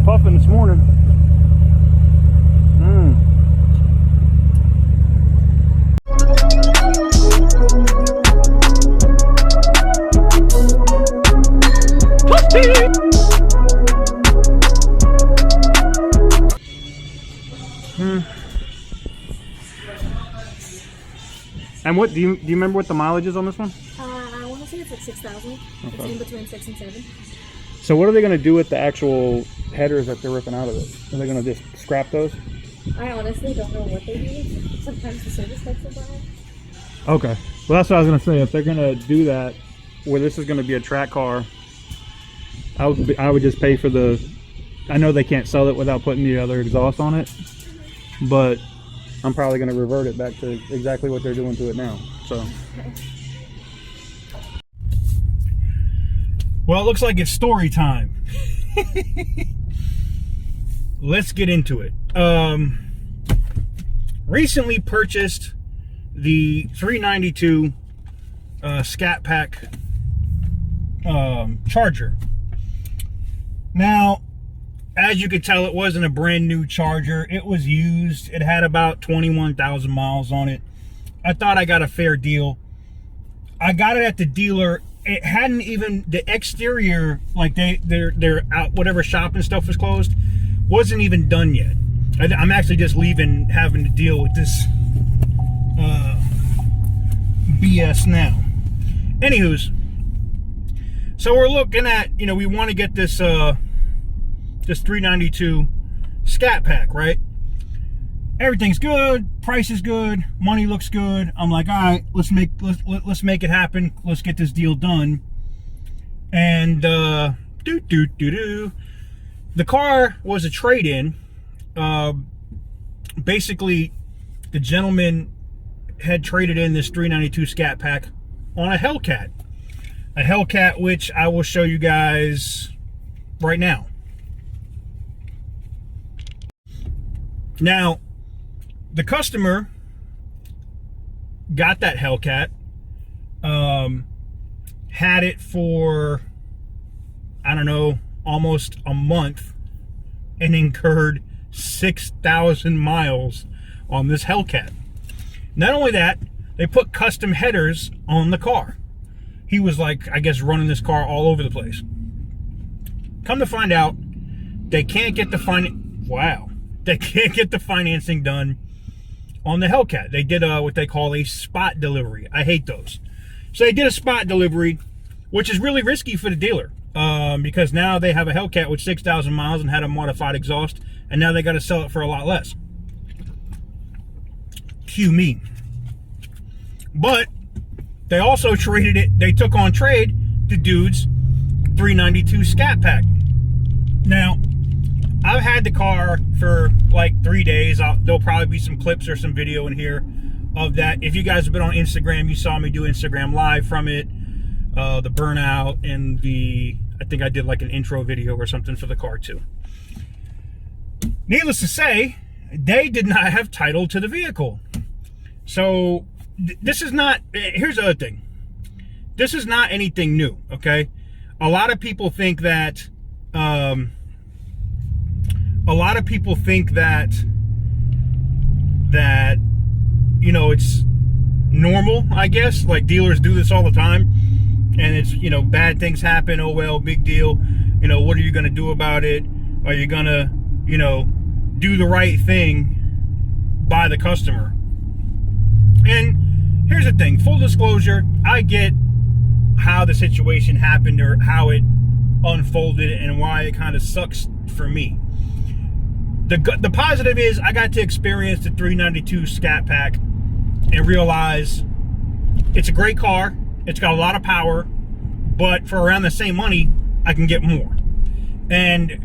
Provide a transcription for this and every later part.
puffing this morning. And what do you remember what the mileage is on this one? I want to say it's like 6,000. Okay. It's in between 6 and 7. So what are they going to do with the actual headers that they're ripping out of it? Are they going to just scrap those? I honestly don't know what they do. Sometimes the service takes a while. Okay. Well, that's what I was going to say. If they're going to do that, where this is going to be a track car, I would just pay for the... I know they can't sell it without putting the other exhaust on it, but I'm probably going to revert it back to exactly what they're doing to it now. So, well, it looks like it's story time. Let's get into it. Recently purchased the 392 Scat Pack Charger. Now, as you could tell, it wasn't a brand new Charger. It was used. It had about 21,000 miles on it. I thought I got a fair deal. I got it at the dealer. It hadn't even, the exterior, like they're out, whatever shop and stuff was closed, wasn't even done yet. I'm actually just leaving, having to deal with this BS now. Anywho's, so we're looking at, you know, we want to get this this 392 Scat Pack, right? Everything's good, price is good, money looks good. I'm like, all right, let's make it happen. Let's get this deal done. And the car was a trade-in. Basically, the gentleman had traded in this 392 Scat Pack on a Hellcat. A Hellcat, which I will show you guys right now. Now, the customer got that Hellcat, had it for, I don't know, almost a month, and incurred 6,000 miles on this Hellcat. Not only that, they put custom headers on the car. He was like, I guess, running this car all over the place. Come to find out, they can't get the They can't get the financing done on the Hellcat. They did what they call a spot delivery. I hate those. So they did a spot delivery, which is really risky for the dealer, because now they have a Hellcat with 6,000 miles and had a modified exhaust, and now they got to sell it for a lot less. Cue me. But they also traded it. They took on trade the dude's 392 Scat Pack. Now, I've had the car for like 3 days. There'll probably be some clips or some video in here of that. If you guys have been on Instagram, you saw me do Instagram live from it. The burnout and I think I did like an intro video or something for the car too. Needless to say, they did not have title to the vehicle. So this is not, here's the other thing. This is not anything new, okay? A lot of people think that, you know, it's normal, I guess. Like, dealers do this all the time, and it's, you know, bad things happen. Oh, well, big deal. You know, what are you going to do about it? Are you going to, you know, do the right thing by the customer? And here's the thing, full disclosure, I get how the situation happened or how it unfolded and why it kind of sucks for me. The positive is I got to experience the 392 Scat Pack and realize it's a great car. It's got a lot of power, but for around the same money, I can get more. And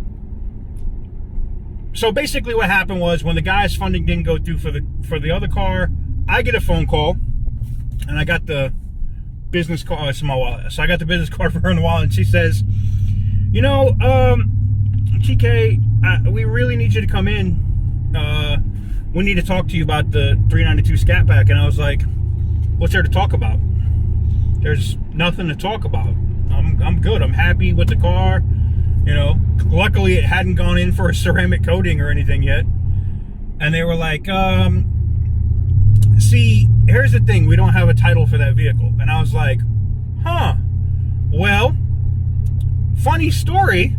so basically what happened was, when the guy's funding didn't go through for the other car, I get a phone call, and I got the business card. It's in my wallet. So I got the business card for her in the wallet, and she says, you know, TK, we really need you to come in. We need to talk to you about the 392 Scat Pack. And I was like, what's there to talk about? There's nothing to talk about. I'm good. I'm happy with the car. You know, luckily it hadn't gone in for a ceramic coating or anything yet. And they were like, see, here's the thing, we don't have a title for that vehicle. And I was like, huh, well, funny story.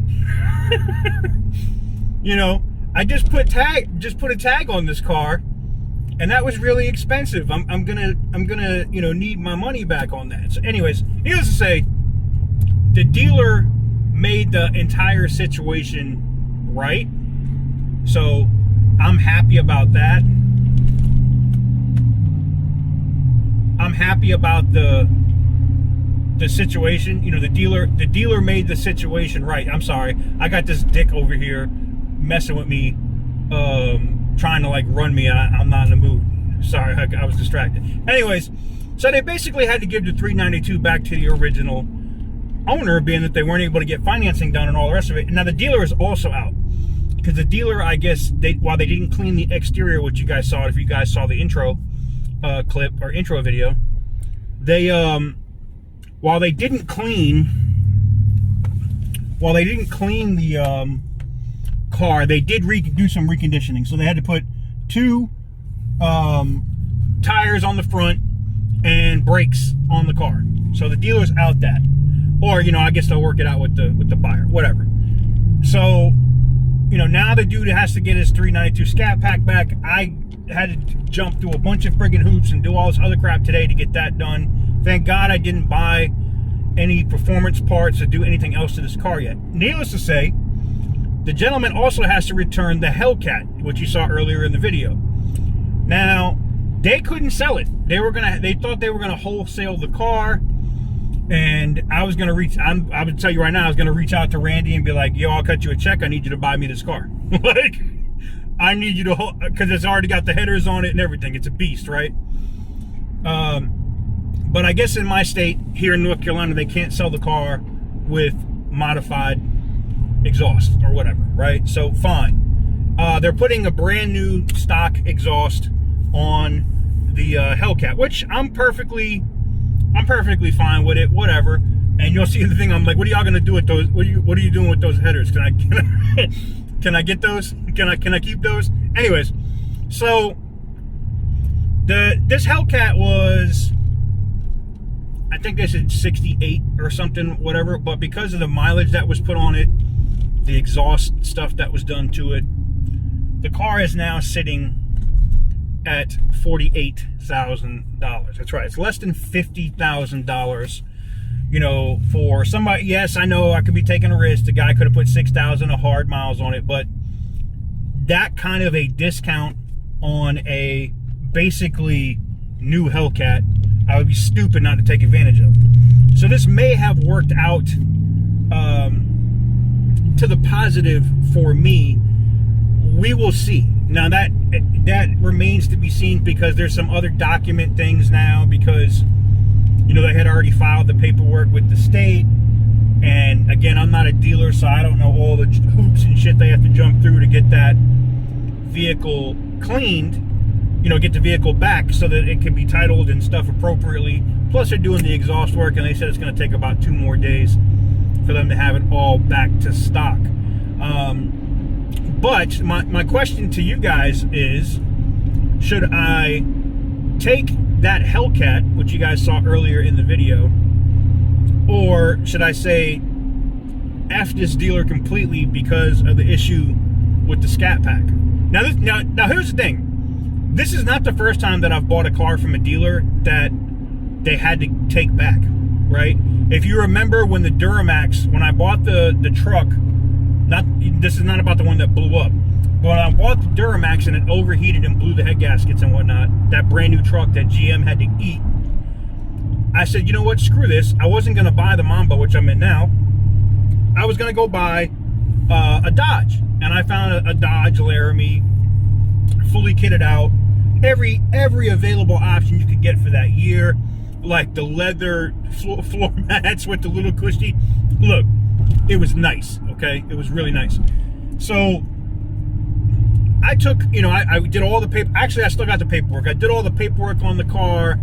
You know, I just put a tag on this car, and that was really expensive. I'm gonna you know, need my money back on that. So anyways, needless to say, the dealer made the entire situation right. So I'm happy about that. I'm happy about the situation. You know, the dealer made the situation right. I'm sorry, I got this dick over here messing with me, trying to like run me, and I'm not in the mood. Sorry, I was distracted. Anyways, so they basically had to give the 392 back to the original owner, being that they weren't able to get financing done and all the rest of it. And now the dealer is also out, because the dealer, I guess, while they didn't clean the exterior, which you guys saw, if you guys saw the intro clip or intro video, they while they didn't clean the car, they did do some reconditioning. So they had to put 2 tires on the front and brakes on the car. So the dealer's out that, or you know, I guess they'll work it out with the buyer, whatever. So you know, now the dude has to get his 392 Scat Pack back. I had to jump through a bunch of friggin' hoops and do all this other crap today to get that done. Thank God I didn't buy any performance parts or do anything else to this car yet. Needless to say, the gentleman also has to return the Hellcat, which you saw earlier in the video. Now, they couldn't sell it. They thought they were gonna wholesale the car, and I was gonna I would tell you right now, I was gonna reach out to Randy and be like, yo, I'll cut you a check. I need you to buy me this car. Like, I need you to, because it's already got the headers on it and everything. It's a beast, right? But I guess in my state, here in North Carolina, they can't sell the car with modified exhaust or whatever, right? So fine. They're putting a brand new stock exhaust on the Hellcat, which I'm perfectly fine with it, whatever. And you'll see the thing, I'm like, what are y'all gonna do with those? What are you doing with those headers? Can I get those? Can I keep those? Anyways, so this Hellcat was, I think they said 68 or something, whatever, but because of the mileage that was put on it, the exhaust stuff that was done to it, the car is now sitting at $48,000. That's right, it's less than $50,000. You know, for somebody, yes, I know I could be taking a risk. The guy could have put 6,000 of hard miles on it, but that kind of a discount on a basically new Hellcat, I would be stupid not to take advantage of. So this may have worked out to the positive for me. We will see. Now that remains to be seen, because there's some other document things now, because you know, they had already filed the paperwork with the state. And again, I'm not a dealer, so I don't know all the hoops and shit they have to jump through to get that vehicle cleaned, you know, get the vehicle back so that it can be titled and stuff appropriately. Plus they're doing the exhaust work, and they said it's going to take about 2 more days for them to have it all back to stock. But my question to you guys is, should I take that Hellcat, which you guys saw earlier in the video, or should I say F this dealer completely because of the issue with the Scat Pack? Now here's the thing. This is not the first time that I've bought a car from a dealer that they had to take back, right? If you remember when the Duramax, when I bought the truck, this is not about the one that blew up, but when I bought the Duramax and it overheated and blew the head gaskets and whatnot, that brand new truck that GM had to eat, I said, you know what, screw this. I wasn't going to buy the Mamba, which I'm in now. I was going to go buy a Dodge. And I found a Dodge Laramie, fully kitted out, every available option you could get for that year, like the leather floor mats with the little cushy. Look, it was nice, okay? It was really nice. So I took, you know, I did all the paper. Actually, I still got the paperwork. I did all the paperwork on the car.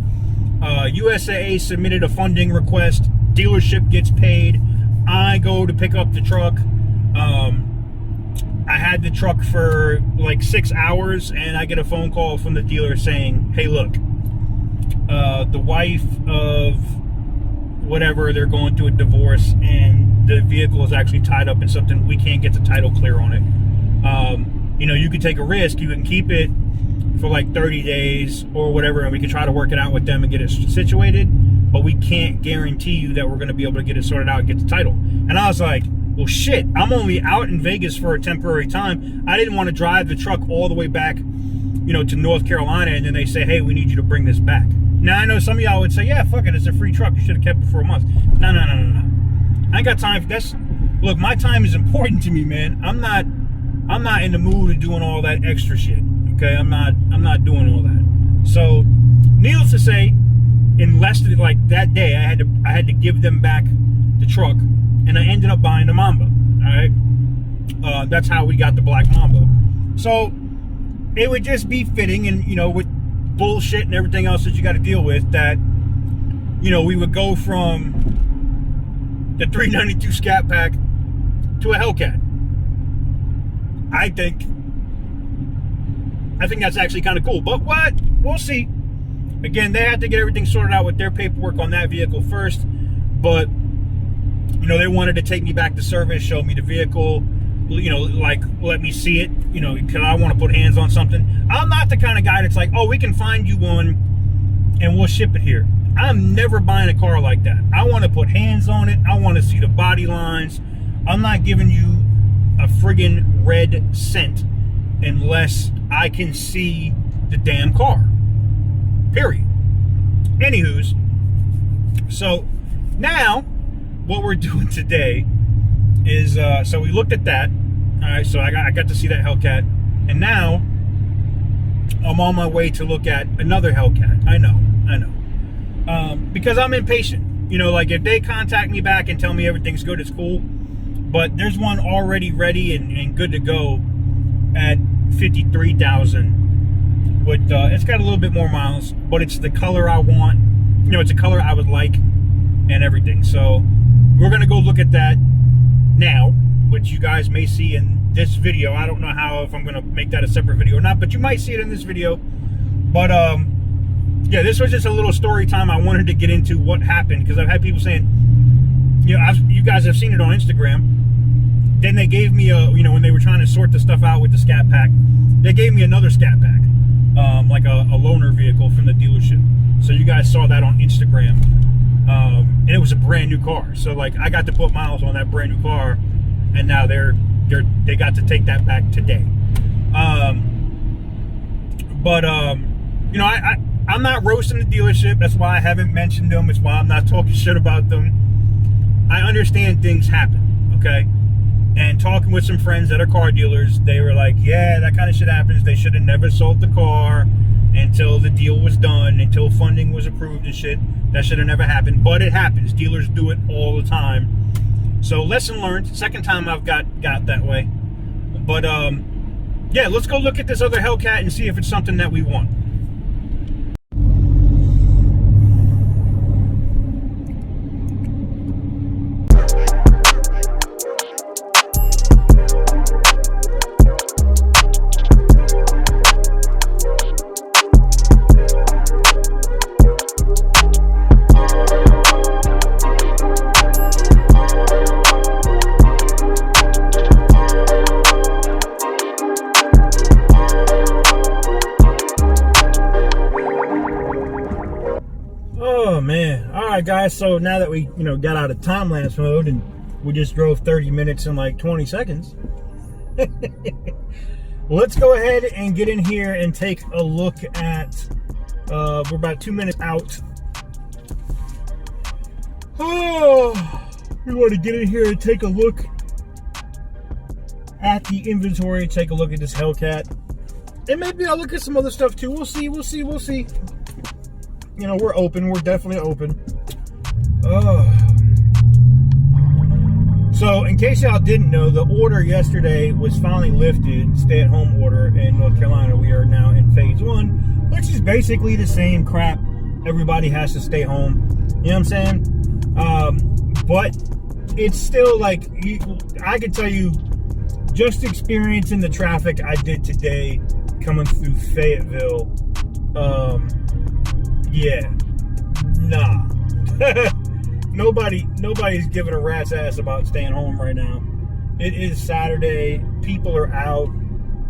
USAA submitted a funding request. Dealership gets paid. I go to pick up the truck. I had the truck for like 6 hours, and I get a phone call from the dealer saying, hey, look, the wife of whatever, they're going through a divorce, and the vehicle is actually tied up in something. We can't get the title clear on it. You could take a risk. You can keep it for like 30 days or whatever, and we can try to work it out with them and get it situated, but we can't guarantee you that we're going to be able to get it sorted out and get the title. And I was like, well, shit, I'm only out in Vegas for a temporary time. I didn't want to drive the truck all the way back, to North Carolina, and then they say, hey, we need you to bring this back. Now, I know some of y'all would say, yeah, fuck it, it's a free truck. You should have kept it for a month. No. I ain't got time for this. Look, my time is important to me, man. I'm not in the mood of doing all that extra shit. Okay, I'm not doing all that. So, needless to say, in less than like that day, I had to give them back the truck, and I ended up buying the Mamba. All right, that's how we got the black Mamba. So it would just be fitting, and with bullshit and everything else that you got to deal with, that we would go from the 392 Scat Pack to a Hellcat. I think that's actually kind of cool, but what? We'll see. Again, they had to get everything sorted out with their paperwork on that vehicle first, but they wanted to take me back to service, show me the vehicle, like let me see it, because I want to put hands on something. I'm not the kind of guy that's like, oh, we can find you one and we'll ship it here. I'm never buying a car like that. I want to put hands on it. I want to see the body lines. I'm not giving you a friggin' red cent unless I can see the damn car. Period. Anywho's, so now what we're doing today is, so we looked at that. All right, so I got to see that Hellcat, and now I'm on my way to look at another Hellcat. I know. Because I'm impatient. Like if they contact me back and tell me everything's good, it's cool. But there's one already ready and good to go at 53,000. With it's got a little bit more miles, but it's the color I want. It's a color I would like and everything. So we're gonna go look at that now, which you guys may see in this video. I don't know if I'm gonna make that a separate video or not, but you might see it in this video. But yeah, this was just a little story time. I wanted to get into what happened, because I've had people saying, you guys have seen it on Instagram. Then they gave me when they were trying to sort the stuff out with the Scat Pack, they gave me another Scat Pack, like a loaner vehicle from the dealership. So you guys saw that on Instagram, and it was a brand new car. So like I got to put miles on that brand new car, and now they got to take that back today. I'm not roasting the dealership. That's why I haven't mentioned them. It's why I'm not talking shit about them. I understand things happen, okay? And talking with some friends that are car dealers, they were like, yeah, that kind of shit happens. They should have never sold the car until the deal was done, until funding was approved and shit. That should have never happened, but it happens. Dealers do it all the time. So lesson learned. Second time I've got that way. But yeah, let's go look at this other Hellcat and see if it's something that we want. Oh man. All right guys, so now that we got out of time lapse mode and we just drove 30 minutes and like 20 seconds, let's go ahead and get in here and take a look at we're about 2 minutes out. Oh, we want to get in here and take a look at the inventory, take a look at this Hellcat, and maybe I'll look at some other stuff too. We'll see. We're open. We're definitely open. So, in case y'all didn't know, the order yesterday was finally lifted, stay-at-home order in North Carolina. We are now in phase 1, which is basically the same crap. Everybody has to stay home. You know what I'm saying? But it's still like, I can tell you just experiencing the traffic I did today coming through Fayetteville. Yeah, nah. Nobody's giving a rat's ass about staying home right now. It is Saturday. People are out.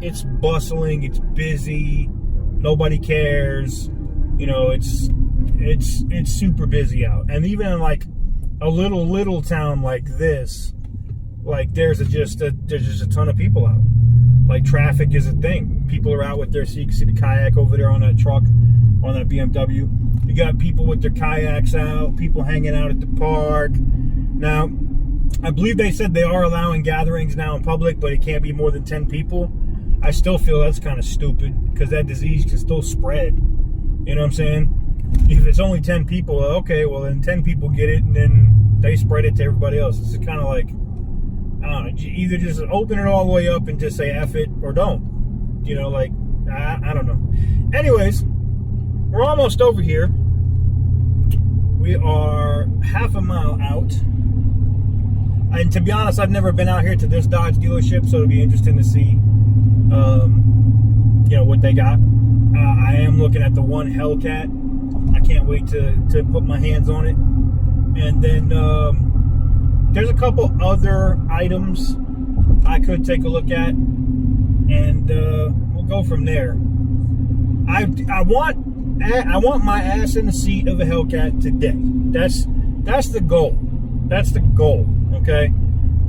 It's bustling. It's busy. Nobody cares. You know, it's super busy out. And even in like a little town like this, like there's just a ton of people out. Like traffic is a thing. People are out with their, so you can see the kayak over there on that truck, on that BMW. You got people with their kayaks out, people hanging out at the park. Now, I believe they said they are allowing gatherings now in public, but it can't be more than 10 people. I still feel that's kind of stupid because that disease can still spread. You know what I'm saying? If it's only 10 people, okay, well then 10 people get it and then they spread it to everybody else. It's kind of like, I don't know, either just open it all the way up and just say F it or don't. You know, like, I don't know. Anyways, we're almost over here. We are half a mile out. And to be honest, I've never been out here to this Dodge dealership, so it'll be interesting to see, you know, what they got. I am looking at the one Hellcat. I can't wait to put my hands on it. And then there's a couple other items I could take a look at, and we'll go from there. I want my ass in the seat of a Hellcat today. That's the goal. That's the goal. Okay.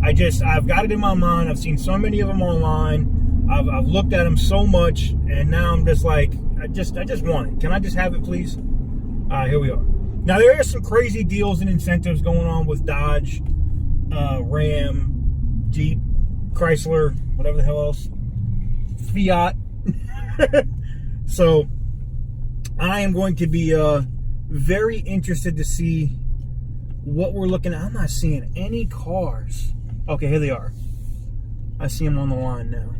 I've got it in my mind. I've seen so many of them online. I've looked at them so much, and now I'm just like, I just want it. Can I just have it, please? Here we are. Now there are some crazy deals and incentives going on with Dodge, Ram, Jeep, Chrysler, whatever the hell else, Fiat. So I am going to be very interested to see what we're looking at. I'm not seeing any cars. Okay, here they are. I see them on the line now.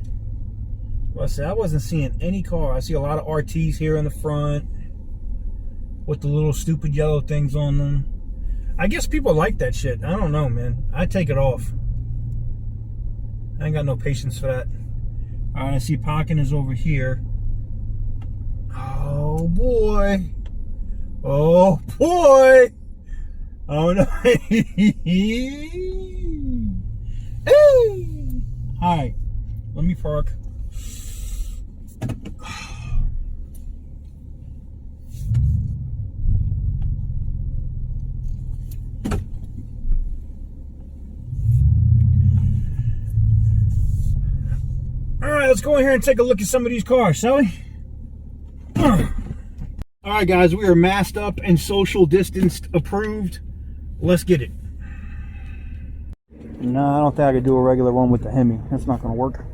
Well, I said I wasn't seeing any car. I see a lot of RTs here in the front with the little stupid yellow things on them. I guess people like that shit. I don't know, man. I take it off. I ain't got no patience for that. All right, I see parking is over here. Oh boy. Oh boy. Oh no. Hey. All right, let me park. All right, let's go in here and take a look at some of these cars, shall we? All right, guys, we are masked up and social distanced approved. Let's get it. No, I don't think I could do a regular one with the Hemi. That's not going to work.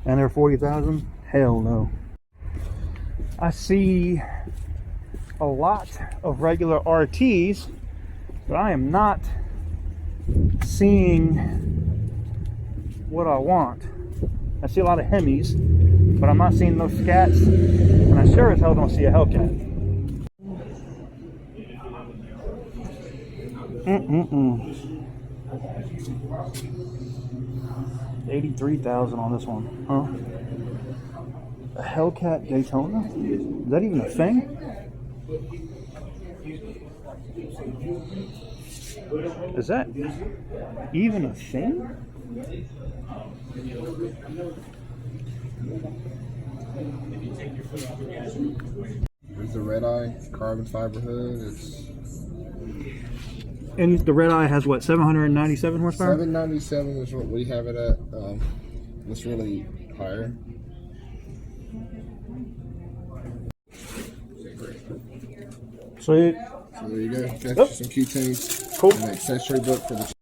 And they're 40,000? Hell no. I see a lot of regular RTs, but I am not seeing what I want. I see a lot of Hemis, but I'm not seeing those Scats, and I sure as hell don't see a Hellcat. 83,000 on this one, huh? A Hellcat Daytona? Is that even a thing? Is that even a thing? There's the Redeye carbon fiber hood. And the Redeye has what, 797 horsepower? 797 is what we have it at. It's really higher. Sweet. So there you go. Got you some keychains. Cool. An accessory book for the.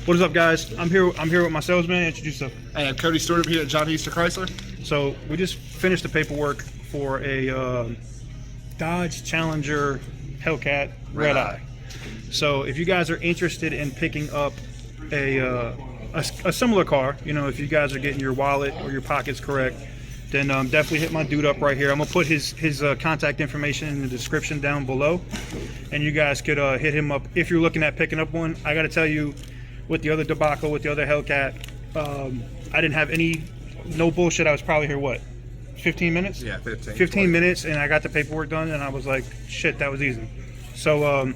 What is up, guys? I'm here with my salesman. Introduce yourself. Hey, I'm Cody Stewart here at John Easter Chrysler. So we just finished the paperwork for a Dodge Challenger Hellcat Redeye. So if you guys are interested in picking up a similar car, you know, if you guys are getting your wallet or your pockets correct, then definitely hit my dude up right here. I'm gonna put his contact information in the description down below, and you guys could hit him up if you're looking at picking up one. I gotta tell you, with the other debacle with the other Hellcat. I didn't have no bullshit. I was probably here, what, 15 minutes? Yeah, 15 minutes, and I got the paperwork done, and I was like, shit, that was easy. So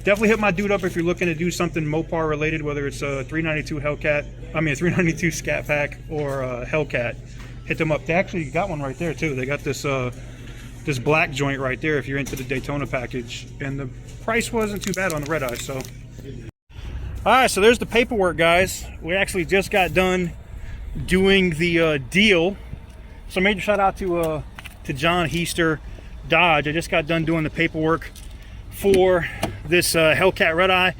definitely hit my dude up if you're looking to do something Mopar related, whether it's a 392 a 392 Scat Pack or a Hellcat. Hit them up. They actually got one right there too. They got this this black joint right there if you're into the Daytona package, and the price wasn't too bad on the Redeye. So, all right, so there's the paperwork, guys. We actually just got done doing the deal. So major shout out to John Heister Dodge. I just got done doing the paperwork for this Hellcat Redeye.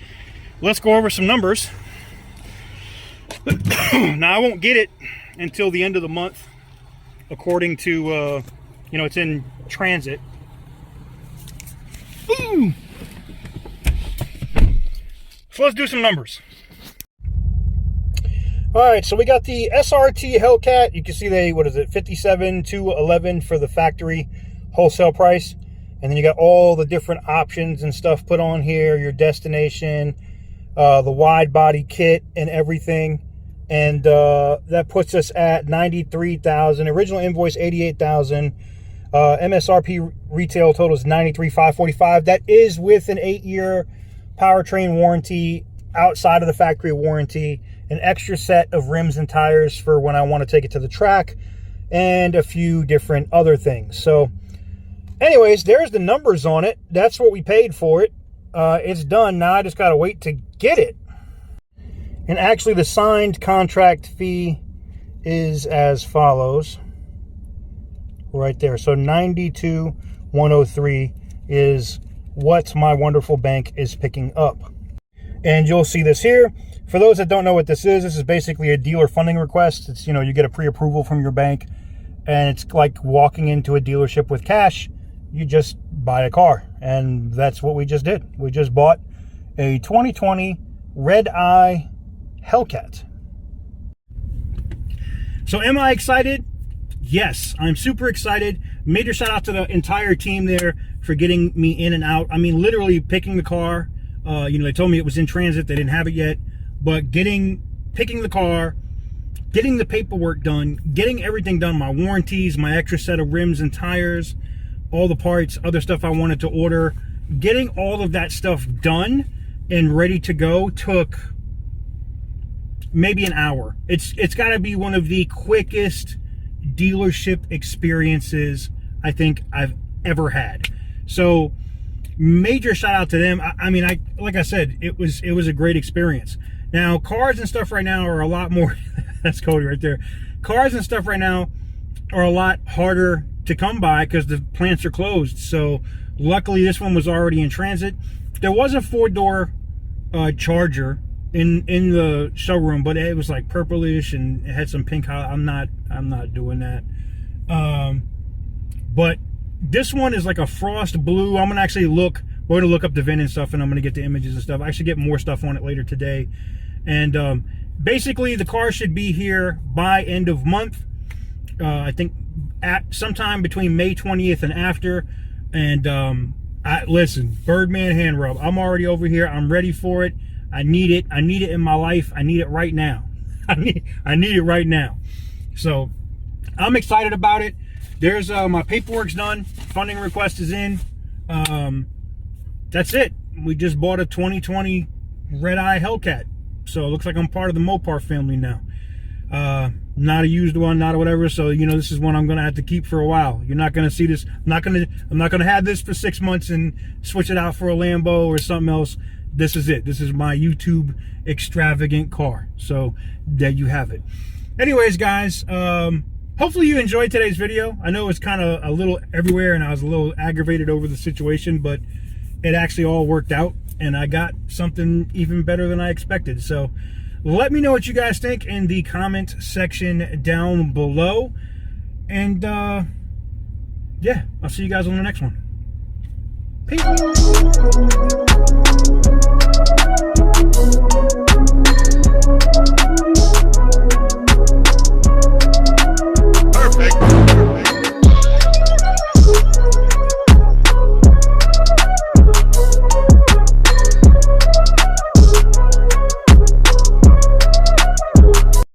Let's go over some numbers. Now I won't get it until the end of the month, according to you know, it's in transit. Ooh. So let's do some numbers. All right, so we got the SRT Hellcat. You can see they, what is it, $57,211 for the factory wholesale price. And then you got all the different options and stuff put on here, your destination, the wide body kit and everything. And that puts us at $93,000. Original invoice $88,000. MSRP retail total is $93,545. That is with an 8-year powertrain warranty outside of the factory warranty, an extra set of rims and tires for when I want to take it to the track, and a few different other things. So anyways, there's the numbers on it. That's what we paid for it. It's done. Now I just got to wait to get it. And actually the signed contract fee is as follows. Right there. So $92,103 is what my wonderful bank is picking up. And you'll see this here. For those that don't know what this is basically a dealer funding request. It's, you know, you get a pre-approval from your bank, and it's like walking into a dealership with cash. You just buy a car, and that's what we just did. We just bought a 2020 Redeye Hellcat. So am I excited? Yes, I'm super excited. Major shout out to the entire team there for getting me in and out. I mean, literally picking the car. You know, they told me it was in transit. They didn't have it yet. But picking the car, getting the paperwork done, getting everything done, my warranties, my extra set of rims and tires, all the parts, other stuff I wanted to order, getting all of that stuff done and ready to go took maybe an hour. It's got to be one of the quickest dealership experiences I think I've ever had. So major shout out to them. I mean, like I said, it was a great experience. Now cars and stuff right now are a lot more that's Cody right there. Cars and stuff right now are a lot harder to come by because the plants are closed. So luckily this one was already in transit. There was a 4-door Charger in the showroom, but it was like purplish and it had some pink. I'm not doing that. But this one is like a frost blue. I'm gonna actually we're gonna look up the VIN and stuff, and I'm gonna get the images and stuff. I should get more stuff on it later today. And basically the car should be here by end of month. I think at sometime between May 20th and after. And listen, Birdman hand rub. I'm already over here. I'm ready for it. I need it. I need it in my life. I need it right now. I need it right now. So I'm excited about it. There's my paperwork's done. Funding request is in. That's it. We just bought a 2020 Redeye Hellcat. So it looks like I'm part of the Mopar family now. Not a used one, not a whatever. So, you know, this is one I'm going to have to keep for a while. You're not going to see this. I'm not going to have this for 6 months and switch it out for a Lambo or something else. This is it. This is my YouTube extravagant car. So there you have it. Anyways, guys, hopefully you enjoyed today's video. I know it's kind of a little everywhere and I was a little aggravated over the situation, but it actually all worked out and I got something even better than I expected. So let me know what you guys think in the comment section down below. And yeah, I'll see you guys on the next one. Peace.